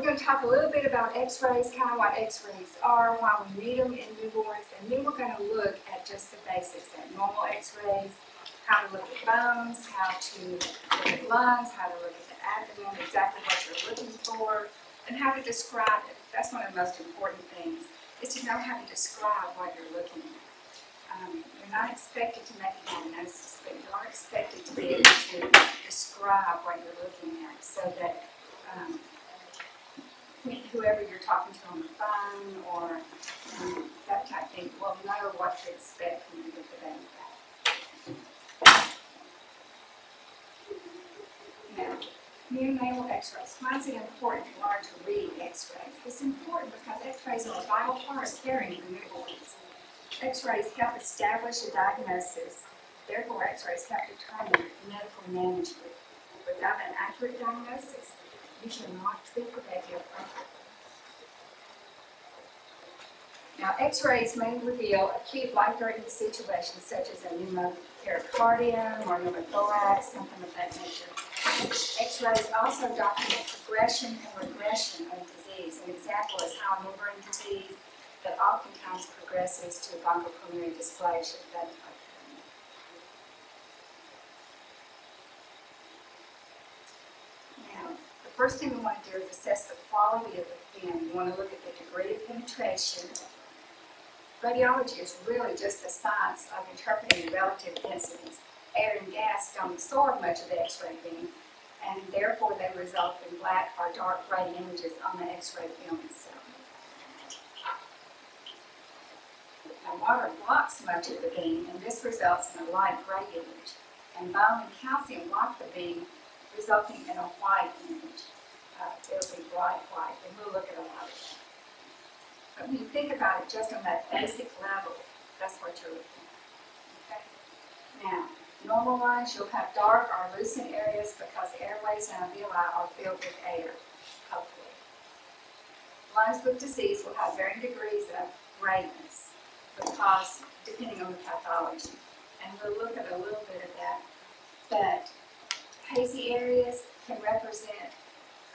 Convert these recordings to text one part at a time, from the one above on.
going to talk a little bit about x-rays, kind of what x-rays are, why we need them in newborns, and then we're going to look at just the basics, at normal x-rays, how to look at bones, how to look at lungs, how to look at the abdomen, exactly what you're looking for, and how to describe it. That's one of the most important things, is to know how to describe what you're looking at. You're not expected to make a diagnosis, but you are expected to be able to describe what you're looking at so that whoever you're talking to on the phone or that type of thing will know what to expect when you get the baby back. Now, neonatal x-rays. Why is it important to learn to read x-rays? It's important because x-rays are a vital part of caring for newborns. X-rays help establish a diagnosis. Therefore, x-rays help determine medical management. Without an accurate diagnosis, you cannot treat the baby appropriately. Now, x-rays may reveal acute life-threatening situations such as a pneumopericardium or pneumothorax, something of that nature. X-rays also document progression and regression of disease. An example is high membrane disease that oftentimes progresses to bronchopulmonary dysplasia, that type of thing. Now, the first thing we want to do is assess the quality of the film. You want to look at the degree of penetration. Radiology is really just the science of interpreting relative densities. Air and gas don't absorb much of the X-ray beam, and therefore they result in black or dark gray images on the X-ray film itself. Now, water blocks much of the beam, and this results in a light gray image. And bone and calcium block the beam, resulting in a white image. It'll be bright white, and we'll look at a lot of that. But when you think about it just on that basic level, that's what you're looking at. Okay? Now, normal-wise, you'll have dark or lucent areas because airways and alveoli are filled with air, hopefully. Lungs with disease will have varying degrees of grayness because, depending on the pathology. And we'll look at a little bit of that. But hazy areas can represent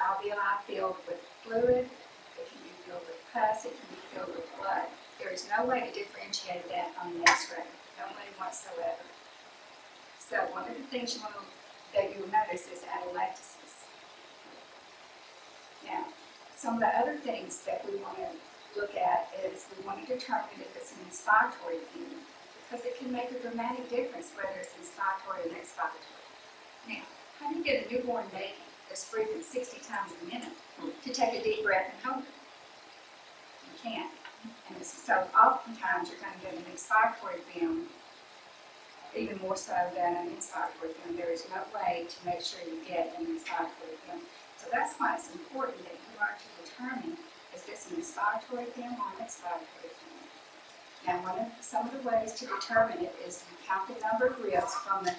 alveoli filled with fluid. It can be filled with pus. It can be filled with blood. There is no way to differentiate that on the X-ray. No way whatsoever. So one of the things that you'll notice is atelectasis. Now, some of the other things that we want to look at is we want to determine if it's an inspiratory film, because it can make a dramatic difference whether it's inspiratory or expiratory. Now, how do you get a newborn baby that's breathing 60 times a minute to take a deep breath and hold it? You can't. And so oftentimes you're going to get an expiratory film, even more so than an inspiratory film. There is no way to make sure you get an inspiratory film. So that's why it's important that you learn to determine, is this an inspiratory film or an expiratory film? Now, some of the ways to determine it is you count the number of ribs from the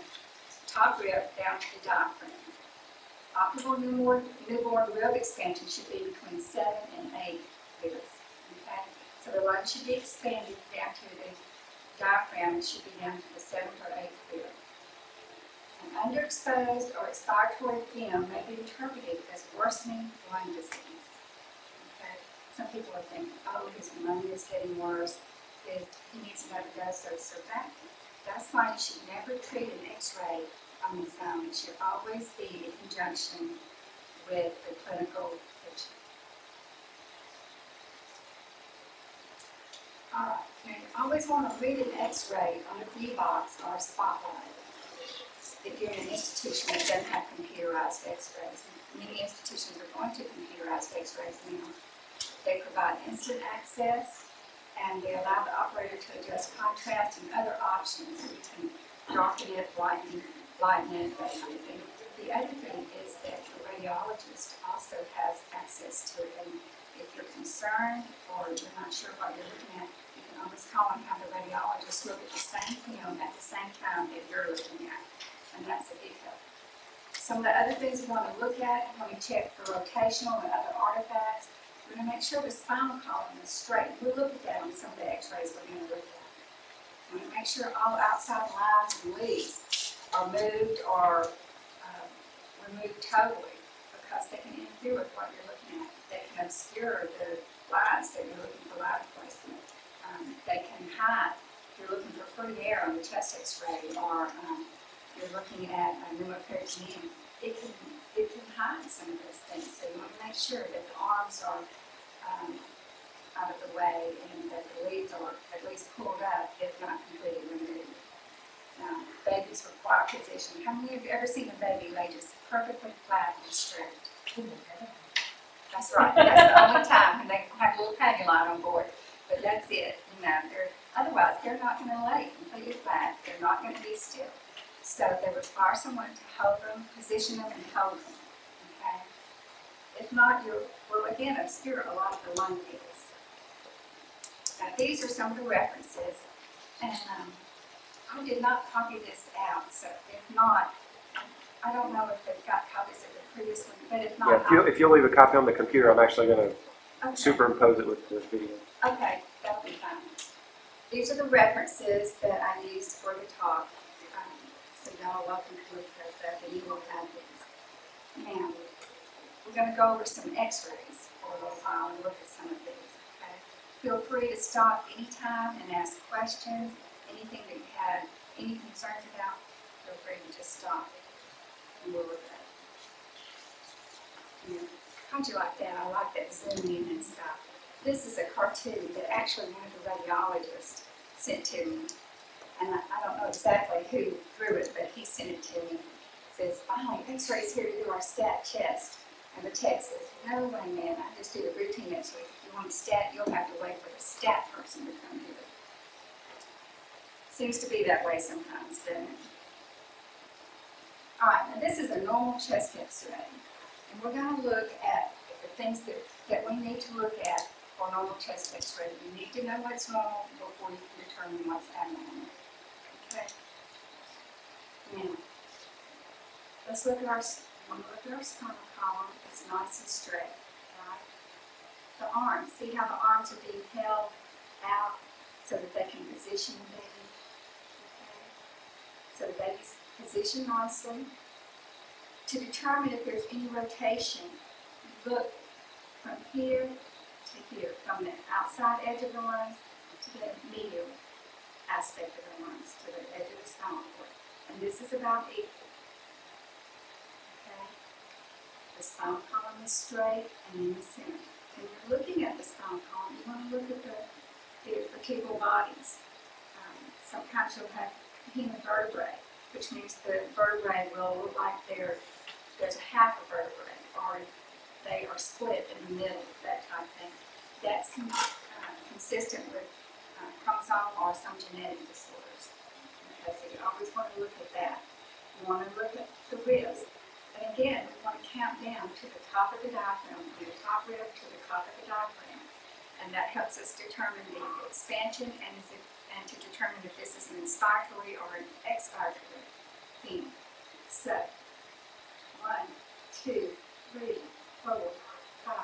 top rib down to the diaphragm. Optimal newborn rib expansion should be between 7 and 8 ribs. Okay? So the lung should be expanded down to the diaphragm. It should be down to the 7th or 8th rib. An underexposed or expiratory film may be interpreted as worsening lung disease. Okay? Some people are thinking, oh, his pneumonia is getting worse. He needs another dose of surfactant. That's why you should never treat an X-ray on its own. It should always be in conjunction with the clinical picture. All right, now you always want to read an X-ray on a view box or a spotlight. If you're in an institution that doesn't have computerized X-rays, many institutions are going to computerized X-rays now. They provide instant access, and they allow the operator to adjust contrast and other options. You can darken it, lighten it, that kind of thing. The other thing is that the radiologist also has access to it, and if you're concerned or you're not sure what you're looking at, you can always call and have the radiologist look at the same film at the same time that you're looking at, and that's a big help. Some of the other things we want to look at, we want to check for rotational and other artifacts. We're going to make sure the spinal column is straight. We'll look at that on some of the X-rays we're going to look at. We're going to make sure all outside lines and leads are moved or removed totally, because they can interfere with what you're looking at. They can obscure the lines that you're looking for line placement. They can hide. If you're looking for free air on the chest X-ray, or you're looking at a pneumoperitoneum, it can hide some of those things. So you want to make sure that the arms are out of the way and that the leads are at least pulled up, if not completely removed. Babies require position. How many of you ever seen a baby lay just perfectly flat and straight? That's right. That's the only time when they have a little panty line on board. But that's it. Otherwise, they're not going to lay completely flat. They're not going to be still. So they require someone to hold them, position them, and hold them. Okay? If not, you will again obscure a lot of the lung fields. Now, these are some of the references, and I did not copy this out. So if not, I don't know if they've got copies of the previous one, but if not, yeah, if you'll leave a copy on the computer, I'm actually going to superimpose it with the video. Okay, that'll be fine. These are the references that I used for the talk, so y'all are welcome to look those up, and you will have these. Now, we're going to go over some x-rays for a little while and look at some of these. Okay? Feel free to stop anytime and ask questions. Anything that you have any concerns about, feel free to just stop and we'll look at it. Yeah. How'd you like that? I like that zoom in and stuff. This is a cartoon that actually one of the radiologists sent to me. And I don't know exactly who drew it, but he sent it to me. It says, finally, x-rays here to do our stat chest. And the text says, no way, man, I just do a routine x-ray. If you want a stat, you'll have to wait for the stat person to come do it. Seems to be that way sometimes, doesn't it? All right, now this is a normal chest x-ray. And we're going to look at the things that we need to look at for normal chest x-ray. You need to know what's normal before you can determine what's abnormal. Okay? Now, let's look at our spinal column. It's nice and straight, right? The arms, see how the arms are being held out so that they can position the baby. So the baby's positioned nicely. To determine if there's any rotation, look from here to here, from the outside edge of the lungs to the medial aspect of the lungs, to the edge of the spinal cord. And this is about equal. Okay? The spinal column is straight and in the center. When you're looking at the spinal column, you want to look at the vertebral bodies. Sometimes you'll have hemivertebrae, which means the vertebrae will look like there's a half a vertebrae, or they are split in the middle, that type of thing. That's consistent with chromosomal or some genetic disorders. Okay, so you always want to look at that. You want to look at the ribs. And again, we want to count down to the top of the diaphragm, from the top rib to the top of the diaphragm. And that helps us determine the expansion and to determine if this is an inspiratory or an expiratory theme. So, 1, 2, 3, 4, 5,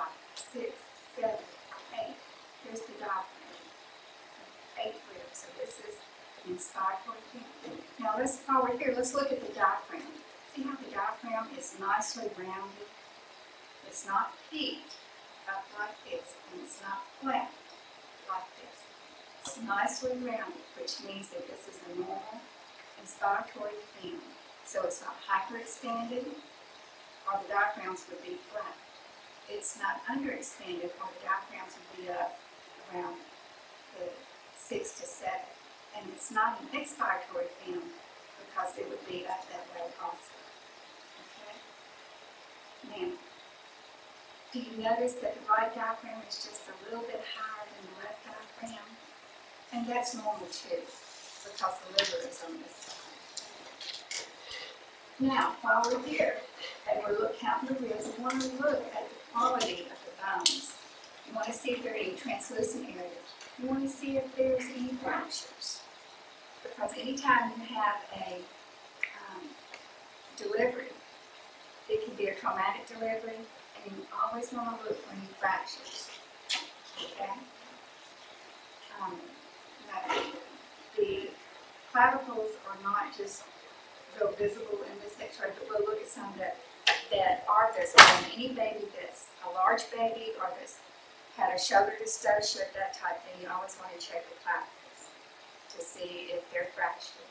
6, 7, 8. Here's the diaphragm. 8 ribs. So this is an inspiratory theme. Now while we're here, let's look at the diaphragm. See how the diaphragm is nicely rounded? It's not peaked up like this, and it's not flat like this. It's nicely rounded, which means that this is a normal inspiratory theme. So it's not hyperexpanded, or the diaphragms would be flat. It's not underexpanded, or the diaphragms would be up around the 6 to 7. And it's not an expiratory theme because it would be up that way also. Okay? Now, do you notice that the right diaphragm is just a little bit higher than the left diaphragm? And that's normal too, because the liver is on this side. Now, while we're here, and we're counting the ribs, we want to look at the quality of the bones. You want to see if there are any translucent areas. You want to see if there's any fractures. Because anytime you have a delivery, it can be a traumatic delivery, and you always want to look for any fractures. Okay? The clavicles are not just real visible in this x-ray, but we'll look at some that that are this, on any baby that's a large baby or that's had a shoulder dystocia, that type thing, you always want to check the clavicle to see if they're fractured.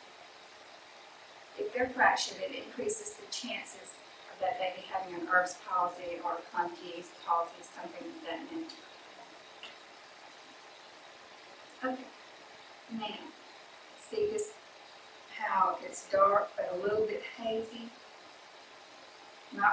If they're fractured, it increases the chances of that baby having an Erb's palsy or Klumpke's palsy, something of that nature. Okay, now, see this, how it's dark but a little bit hazy?